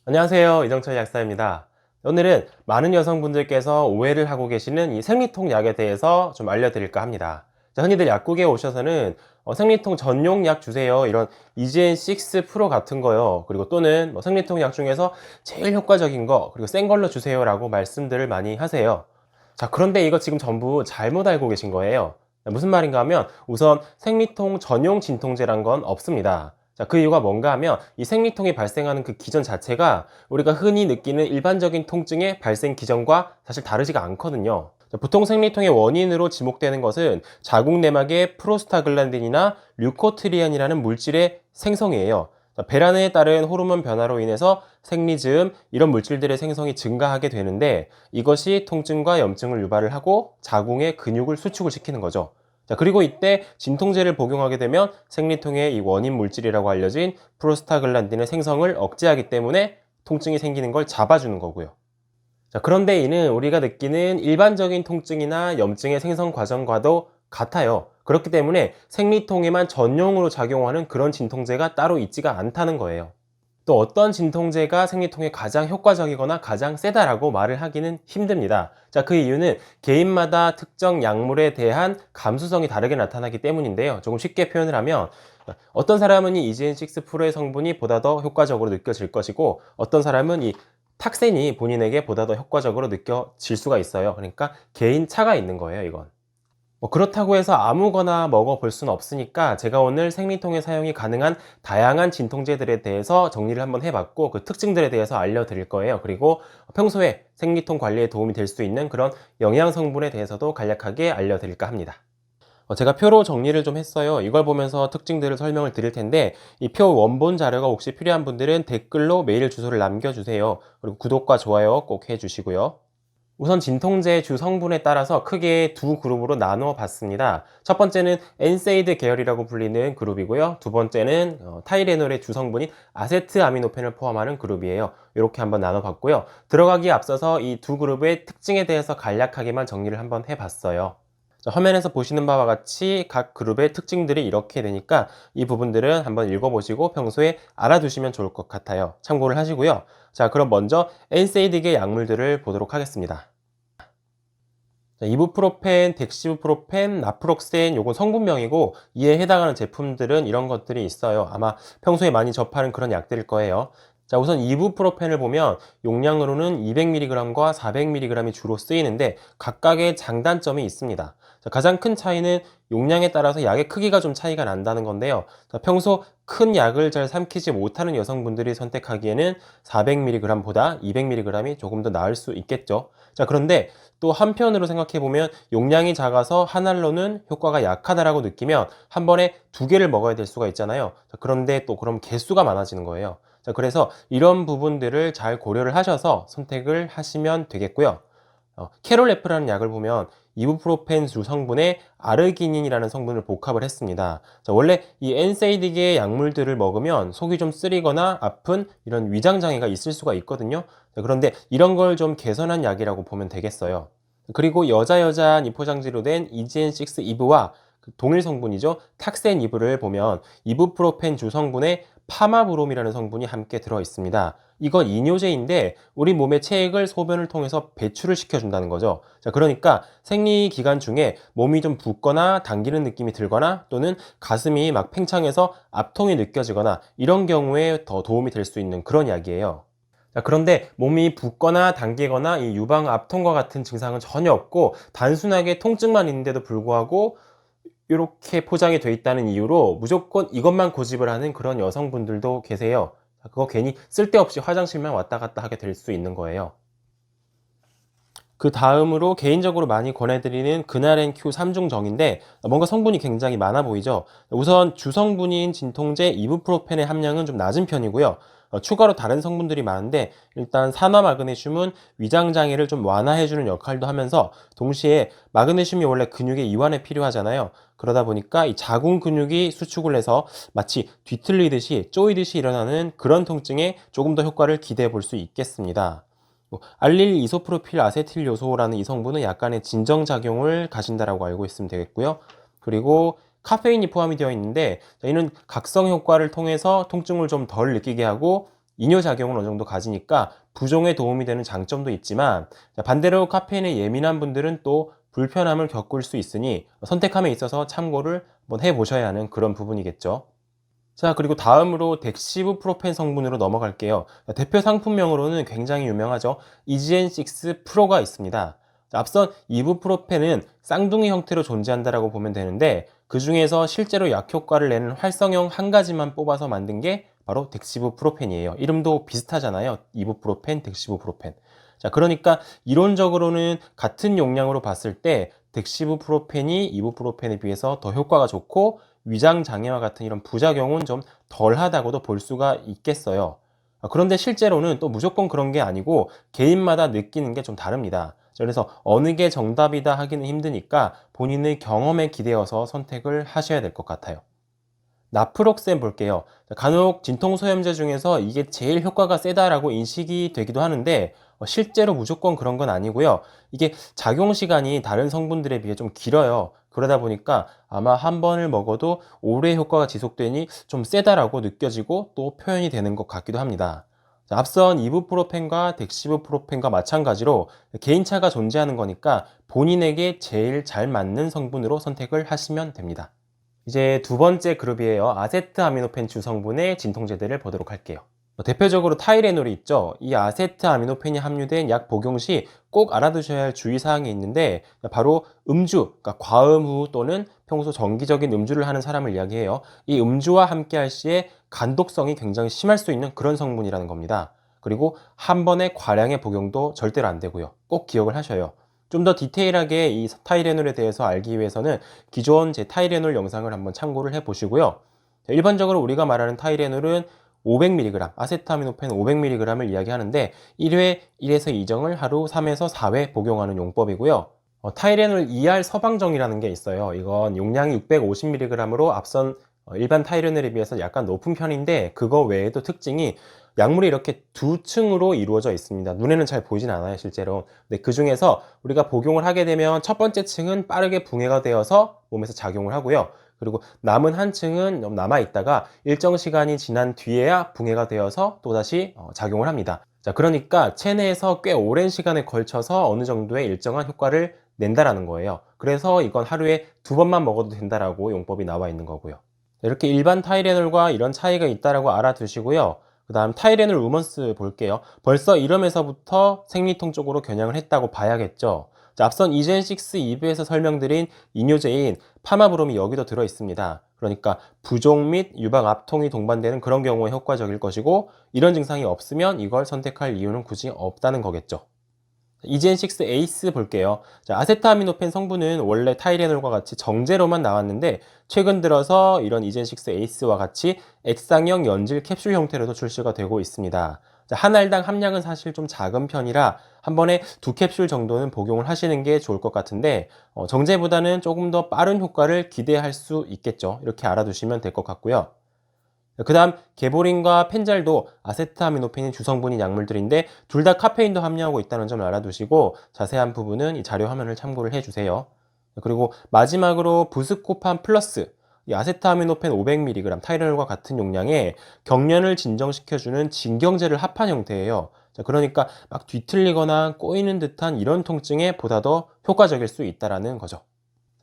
안녕하세요. 이정철 약사입니다. 오늘은 많은 여성분들께서 오해를 하고 계시는 이 생리통 약에 대해서 좀 알려드릴까 합니다. 자, 흔히들 약국에 오셔서는 생리통 전용 약 주세요. 이런 이지엔6 프로 같은 거요. 그리고 또는 생리통 약 중에서 제일 효과적인 거, 그리고 센 걸로 주세요. 라고 말씀들을 많이 하세요. 자, 그런데 이거 지금 전부 잘못 알고 계신 거예요. 무슨 말인가 하면 우선 생리통 전용 진통제란 건 없습니다. 자, 그 이유가 뭔가 하면 이 생리통이 발생하는 그 기전 자체가 우리가 흔히 느끼는 일반적인 통증의 발생 기전과 사실 다르지가 않거든요. 자, 보통 생리통의 원인으로 지목되는 것은 자궁 내막의 프로스타글란딘이나 류코트리안이라는 물질의 생성이에요. 자, 배란에 따른 호르몬 변화로 인해서 생리즈음 이런 물질들의 생성이 증가하게 되는데 이것이 통증과 염증을 유발을 하고 자궁의 근육을 수축을 시키는 거죠. 자, 그리고 이때 진통제를 복용하게 되면 생리통의 이 원인 물질이라고 알려진 프로스타글란딘의 생성을 억제하기 때문에 통증이 생기는 걸 잡아주는 거고요. 자, 그런데 이는 우리가 느끼는 일반적인 통증이나 염증의 생성 과정과도 같아요. 그렇기 때문에 생리통에만 전용으로 작용하는 그런 진통제가 따로 있지가 않다는 거예요. 또 어떤 진통제가 생리통에 가장 효과적이거나 가장 세다라고 말을 하기는 힘듭니다. 자, 그 이유는 개인마다 특정 약물에 대한 감수성이 다르게 나타나기 때문인데요. 조금 쉽게 표현을 하면 어떤 사람은 이 이지엔6 프로의 성분이 보다 더 효과적으로 느껴질 것이고 어떤 사람은 이 탁센이 본인에게 보다 더 효과적으로 느껴질 수가 있어요. 그러니까 개인 차가 있는 거예요, 이건. 그렇다고 해서 아무거나 먹어볼 수는 없으니까 제가 오늘 생리통에 사용이 가능한 다양한 진통제들에 대해서 정리를 한번 해봤고 그 특징들에 대해서 알려드릴 거예요. 그리고 평소에 생리통 관리에 도움이 될 수 있는 그런 영양 성분에 대해서도 간략하게 알려드릴까 합니다. 제가 표로 정리를 좀 했어요. 이걸 보면서 특징들을 설명을 드릴 텐데 이 표 원본 자료가 혹시 필요한 분들은 댓글로 메일 주소를 남겨주세요. 그리고 구독과 좋아요 꼭 해주시고요. 우선 진통제 주 성분에 따라서 크게 두 그룹으로 나누어 봤습니다. 첫 번째는 엔세이드 계열이라고 불리는 그룹이고요. 두 번째는 타이레놀의 주 성분인 아세트아미노펜을 포함하는 그룹이에요. 이렇게 한번 나눠 봤고요. 들어가기에 앞서서 이 두 그룹의 특징에 대해서 간략하게만 정리를 한번 해봤어요. 자, 화면에서 보시는 바와 같이 각 그룹의 특징들이 이렇게 되니까 이 부분들은 한번 읽어보시고 평소에 알아두시면 좋을 것 같아요. 참고를 하시고요. 자, 그럼 먼저 엔세이드계 약물들을 보도록 하겠습니다. 자, 이부프로펜, 덱시부프로펜, 나프록센 요건 성분명이고 이에 해당하는 제품들은 이런 것들이 있어요. 아마 평소에 많이 접하는 그런 약들일 거예요. 자, 우선 이부프로펜을 보면 용량으로는 200mg과 400mg이 주로 쓰이는데 각각의 장단점이 있습니다. 자, 가장 큰 차이는 용량에 따라서 약의 크기가 좀 차이가 난다는 건데요. 자, 평소 큰 약을 잘 삼키지 못하는 여성분들이 선택하기에는 400mg보다 200mg이 조금 더 나을 수 있겠죠. 자, 그런데 또 한편으로 생각해 보면 용량이 작아서 한 알로는 효과가 약하다라고 느끼면 한 번에 두 개를 먹어야 될 수가 있잖아요. 자, 그런데 또 그럼 개수가 많아지는 거예요. 자, 그래서 이런 부분들을 잘 고려를 하셔서 선택을 하시면 되겠고요. 캐롤레프라는 약을 보면 이부프로펜 주 성분에 아르기닌이라는 성분을 복합을 했습니다. 자, 원래 이 엔세이드계 약물들을 먹으면 속이 좀 쓰리거나 아픈 이런 위장 장애가 있을 수가 있거든요. 자, 그런데 이런 걸 좀 개선한 약이라고 보면 되겠어요. 그리고 여자 이 포장지로 된 이지엔6 이브와 그 동일 성분이죠. 탁센 이브를 보면 이부프로펜 주 성분에 파마브롬이라는 성분이 함께 들어 있습니다. 이건 이뇨제인데 우리 몸의 체액을 소변을 통해서 배출을 시켜준다는 거죠. 자, 그러니까 생리 기간 중에 몸이 좀 붓거나 당기는 느낌이 들거나 또는 가슴이 막 팽창해서 압통이 느껴지거나 이런 경우에 더 도움이 될 수 있는 그런 약이에요. 자, 그런데 몸이 붓거나 당기거나 이 유방 압통과 같은 증상은 전혀 없고 단순하게 통증만 있는데도 불구하고 이렇게 포장이 돼 있다는 이유로 무조건 이것만 고집을 하는 그런 여성분들도 계세요. 그거 괜히 쓸데없이 화장실만 왔다 갔다 하게 될 수 있는 거예요. 그 다음으로 개인적으로 많이 권해드리는 그날엔 큐 3중정인데 뭔가 성분이 굉장히 많아 보이죠. 우선 주성분인 진통제 이부프로펜의 함량은 좀 낮은 편이고요. 추가로 다른 성분들이 많은데 일단 산화마그네슘은 위장장애를 좀 완화해주는 역할도 하면서 동시에 마그네슘이 원래 근육의 이완에 필요하잖아요. 그러다 보니까 이 자궁 근육이 수축을 해서 마치 뒤틀리듯이 쪼이듯이 일어나는 그런 통증에 조금 더 효과를 기대해 볼 수 있겠습니다. 알릴 이소프로필 아세틸 요소라는 이 성분은 약간의 진정작용을 가진다라고 알고 있으면 되겠고요. 그리고 카페인이 포함이 되어 있는데 이는 각성 효과를 통해서 통증을 좀 덜 느끼게 하고 이뇨작용을 어느 정도 가지니까 부종에 도움이 되는 장점도 있지만, 반대로 카페인에 예민한 분들은 또 불편함을 겪을 수 있으니 선택함에 있어서 참고를 한번 해보셔야 하는 그런 부분이겠죠. 자, 그리고 다음으로 덱시부프로펜 성분으로 넘어갈게요. 대표 상품명으로는 굉장히 유명하죠. 이지엔6 프로가 있습니다. 자, 앞선 이부프로펜은 쌍둥이 형태로 존재한다라고 보면 되는데, 그 중에서 실제로 약 효과를 내는 활성형 한 가지만 뽑아서 만든 게 바로 덱시부프로펜이에요. 이름도 비슷하잖아요. 이부프로펜, 덱시부프로펜. 자, 그러니까 이론적으로는 같은 용량으로 봤을 때 덱시부프로펜이 이부프로펜에 비해서 더 효과가 좋고, 위장 장애와 같은 이런 부작용은 좀 덜하다고도 볼 수가 있겠어요. 그런데 실제로는 또 무조건 그런 게 아니고 개인마다 느끼는 게 좀 다릅니다. 그래서 어느 게 정답이다 하기는 힘드니까 본인의 경험에 기대어서 선택을 하셔야 될 것 같아요. 나프록센 볼게요. 간혹 진통소염제 중에서 이게 제일 효과가 세다라고 인식이 되기도 하는데, 실제로 무조건 그런 건 아니고요. 이게 작용 시간이 다른 성분들에 비해 좀 길어요. 그러다 보니까 아마 한 번을 먹어도 오래 효과가 지속되니 좀 세다라고 느껴지고 또 표현이 되는 것 같기도 합니다. 자, 앞선 이부프로펜과 덱시부프로펜과 마찬가지로 개인차가 존재하는 거니까 본인에게 제일 잘 맞는 성분으로 선택을 하시면 됩니다. 이제 두 번째 그룹이에요. 아세트아미노펜 주성분의 진통제들을 보도록 할게요. 대표적으로 타이레놀이 있죠. 이 아세트아미노펜이 함유된 약 복용 시 꼭 알아두셔야 할 주의사항이 있는데, 바로 음주, 그러니까 과음 후 또는 평소 정기적인 음주를 하는 사람을 이야기해요. 이 음주와 함께 할 시에 간독성이 굉장히 심할 수 있는 그런 성분이라는 겁니다. 그리고 한 번의 과량의 복용도 절대로 안 되고요. 꼭 기억을 하셔요. 좀 더 디테일하게 이 타이레놀에 대해서 알기 위해서는 기존 제 타이레놀 영상을 한번 참고를 해 보시고요. 일반적으로 우리가 말하는 타이레놀은 500mg, 아세타미노펜 500mg을 이야기하는데 1회 1에서 2정을 하루 3에서 4회 복용하는 용법이고요. 타이레놀 ER 서방정이라는 게 있어요. 이건 용량이 650mg으로 앞선 일반 타이레놀에 비해서 약간 높은 편인데, 그거 외에도 특징이 약물이 이렇게 두 층으로 이루어져 있습니다. 눈에는 잘 보이진 않아요, 실제로. 근데 그 중에서 우리가 복용을 하게 되면 첫 번째 층은 빠르게 분해가 되어서 몸에서 작용을 하고요. 그리고 남은 한 층은 좀 남아 있다가 일정 시간이 지난 뒤에야 분해가 되어서 또다시 작용을 합니다. 자, 그러니까 체내에서 꽤 오랜 시간에 걸쳐서 어느 정도의 일정한 효과를 낸다라는 거예요. 그래서 이건 하루에 두 번만 먹어도 된다라고 용법이 나와 있는 거고요. 이렇게 일반 타이레놀과 이런 차이가 있다라고 알아두시고요. 그 다음 타이레놀 우먼스 볼게요. 벌써 이름에서부터 생리통 쪽으로 겨냥을 했다고 봐야겠죠. 자, 앞선 이젠6 2부에서 설명드린 이뇨제인 파마브롬이 여기도 들어 있습니다. 그러니까 부종 및 유방 압통이 동반되는 그런 경우에 효과적일 것이고, 이런 증상이 없으면 이걸 선택할 이유는 굳이 없다는 거겠죠. 이젠6 에이스 볼게요. 자, 아세타미노펜 성분은 원래 타이레놀과 같이 정제로만 나왔는데, 최근 들어서 이런 이젠6 에이스와 같이 액상형 연질 캡슐 형태로도 출시가 되고 있습니다. 자, 한 알당 함량은 사실 좀 작은 편이라 한 번에 두 캡슐 정도는 복용을 하시는 게 좋을 것 같은데, 정제보다는 조금 더 빠른 효과를 기대할 수 있겠죠. 이렇게 알아두시면 될 것 같고요. 그 다음 개보린과 펜잘도 아세트아미노펜이 주성분인 약물들인데 둘 다 카페인도 함유하고 있다는 점을 알아두시고, 자세한 부분은 이 자료 화면을 참고를 해주세요. 그리고 마지막으로 부스코판 플러스, 이 아세트아미노펜 500mg 타이레놀과 같은 용량에 경련을 진정시켜주는 진경제를 합한 형태예요. 자, 그러니까 막 뒤틀리거나 꼬이는 듯한 이런 통증에 보다 더 효과적일 수 있다는 거죠.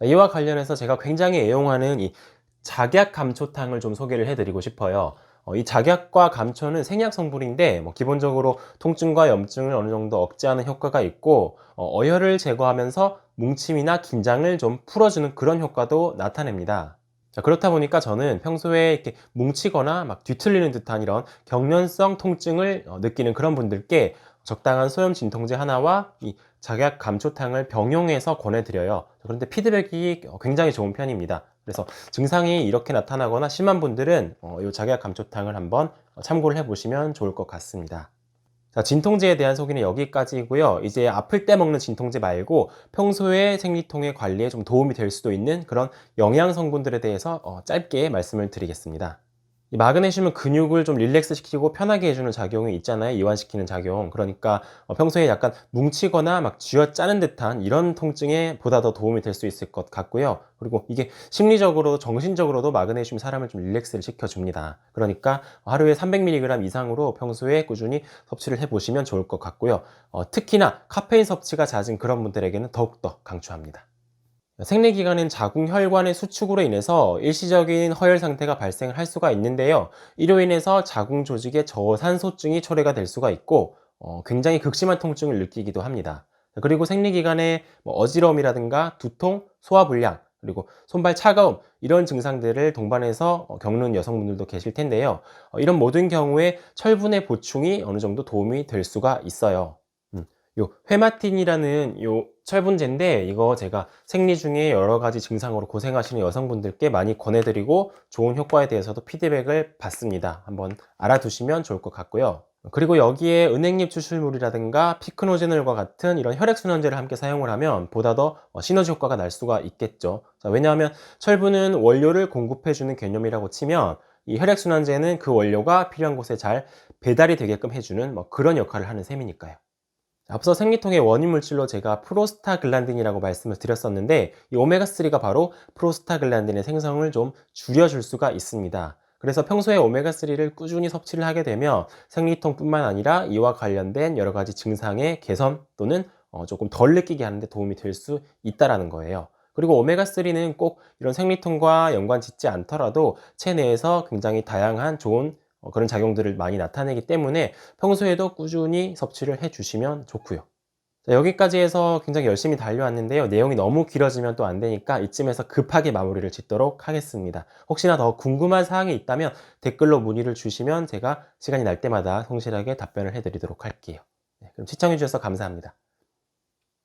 자, 이와 관련해서 제가 굉장히 애용하는 이 작약 감초탕을 좀 소개를 해드리고 싶어요. 이 작약과 감초는 생약 성분인데, 기본적으로 통증과 염증을 어느 정도 억제하는 효과가 있고, 어혈을 제거하면서 뭉침이나 긴장을 좀 풀어주는 그런 효과도 나타냅니다. 자, 그렇다 보니까 저는 평소에 이렇게 뭉치거나 막 뒤틀리는 듯한 이런 경련성 통증을 느끼는 그런 분들께 적당한 소염 진통제 하나와 이 작약 감초탕을 병용해서 권해드려요. 그런데 피드백이 굉장히 좋은 편입니다. 그래서 증상이 이렇게 나타나거나 심한 분들은 이 작약 감초탕을 한번 참고를 해보시면 좋을 것 같습니다. 자, 진통제에 대한 소개는 여기까지고요. 이제 아플 때 먹는 진통제 말고 평소에 생리통의 관리에 좀 도움이 될 수도 있는 그런 영양 성분들에 대해서 짧게 말씀을 드리겠습니다. 이 마그네슘은 근육을 좀 릴렉스 시키고 편하게 해주는 작용이 있잖아요. 이완시키는 작용. 그러니까 평소에 약간 뭉치거나 막 쥐어짜는 듯한 이런 통증에 보다 더 도움이 될 수 있을 것 같고요. 그리고 이게 심리적으로 정신적으로도 마그네슘이 사람을 좀 릴렉스를 시켜줍니다. 그러니까 하루에 300mg 이상으로 평소에 꾸준히 섭취를 해보시면 좋을 것 같고요. 특히나 카페인 섭취가 잦은 그런 분들에게는 더욱더 강추합니다. 생리기간은 자궁 혈관의 수축으로 인해서 일시적인 허혈 상태가 발생을 할 수가 있는데요. 이로 인해서 자궁 조직의 저산소증이 초래가 될 수가 있고 굉장히 극심한 통증을 느끼기도 합니다. 그리고 생리기간에 어지러움이라든가 두통, 소화불량, 그리고 손발 차가움 이런 증상들을 동반해서 겪는 여성분들도 계실 텐데요. 이런 모든 경우에 철분의 보충이 어느 정도 도움이 될 수가 있어요. 요 회마틴이라는 요 철분제인데 이거 제가 생리 중에 여러 가지 증상으로 고생하시는 여성분들께 많이 권해드리고 좋은 효과에 대해서도 피드백을 받습니다. 한번 알아두시면 좋을 것 같고요. 그리고 여기에 은행잎 추출물이라든가 피크노제놀과 같은 이런 혈액순환제를 함께 사용을 하면 보다 더 시너지 효과가 날 수가 있겠죠. 자, 왜냐하면 철분은 원료를 공급해주는 개념이라고 치면 이 혈액순환제는 그 원료가 필요한 곳에 잘 배달이 되게끔 해주는 그런 역할을 하는 셈이니까요. 앞서 생리통의 원인 물질로 제가 프로스타글란딘이라고 말씀을 드렸었는데 이 오메가3가 바로 프로스타글란딘의 생성을 좀 줄여줄 수가 있습니다. 그래서 평소에 오메가3를 꾸준히 섭취를 하게 되면 생리통뿐만 아니라 이와 관련된 여러 가지 증상의 개선 또는 조금 덜 느끼게 하는 데 도움이 될 수 있다는 거예요. 그리고 오메가3는 꼭 이런 생리통과 연관 짓지 않더라도 체내에서 굉장히 다양한 좋은 그런 작용들을 많이 나타내기 때문에 평소에도 꾸준히 섭취를 해 주시면 좋고요. 자, 여기까지 해서 굉장히 열심히 달려왔는데요. 내용이 너무 길어지면 또 안 되니까 이쯤에서 급하게 마무리를 짓도록 하겠습니다. 혹시나 더 궁금한 사항이 있다면 댓글로 문의를 주시면 제가 시간이 날 때마다 성실하게 답변을 해드리도록 할게요. 네, 그럼 시청해 주셔서 감사합니다.